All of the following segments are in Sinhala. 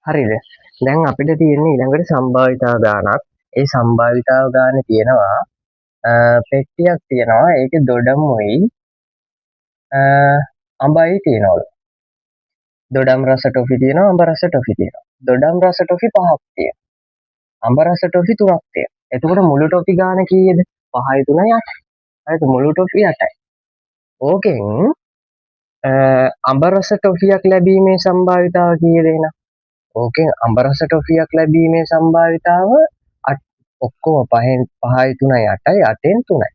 හරිද? දැන් අපිට තියෙන්නේ ඊළඟට සම්භාවිතාව ගානක්. ඒ සම්භාවිතාව ගානේ තියෙනවා පෙට්ටියක් තියෙනවා. ඒකේ දොඩමුයි අඹයි තියෙනවලු. දොඩම් රස ටොෆි තියෙනවා, අඹ රස ටොෆි තියෙනවා. දොඩම් රස ටොෆි 5ක් තියෙනවා. අඹ රස ටොෆි 3ක් තියෙනවා. එතකොට මුළු ටොෆි ගාන කීයද? 5යි 3යි 8යි. හරිද? මුළු ටොෆි 8යි. ඕකෙන් අඹ රස ටොෆියක් ලැබීමේ සම්භාවිතාව කීයද එහෙනම්? ඕකෙන් අඹ රස ටොෆියක් ලැබීමේ සම්භාවිතාව ඔක්කොම 5යි 3යි 8යි 8ෙන් 3යි.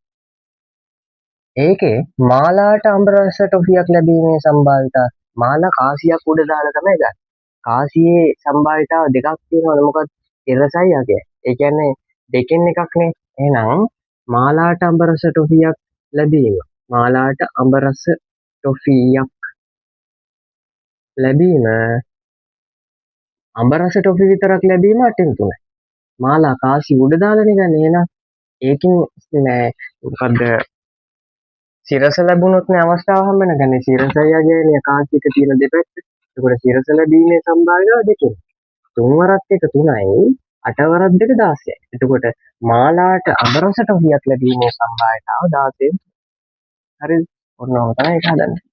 ඒකේ මාලාට අඹ රස ටොෆියක් ලැබීමේ සම්භාවිතාව මාලා කාසියක් උඩ දාලා තමයි ගන්න. කාසියේ සම්භාවිතාව දෙකක් තියෙනවනේ මොකක්ද? ඉරසයි අගයයි. ඒ කියන්නේ දෙකෙන් එකක්නේ. එහෙනම් මාලාට අඹ රස ටොෆියක් ලැබීම. මාලාට අඹ රස ටොෆියක් ලැබීම අඹ රස ටොෆි විතරක් ලැබීම 8ෙන් 3යි. මාලා කාසි උඩ දාලානේ ගන්න. එහෙනම් ඒකින් නෑ මොකද්ද සිරස ලැබුණොත් නේ අවස්ථාව හම්බ වෙනකන්නේ. සිරසයි අගයනේ කාසියක තියෙන දෙපැත්ත. ඒකට සිරස ලැබීමේ සම්භාවිතාව දෙකෙන්. 3 වරක් එක 3යි 8 වරක් දෙක 16යි. එතකොට මාලාට අඹ රස ටොෆියක් ලැබීමේ සම්භාවිතාව 16න්. හරිද? ඔන්න ඔහොම තමයි ඒක හදන්නේ.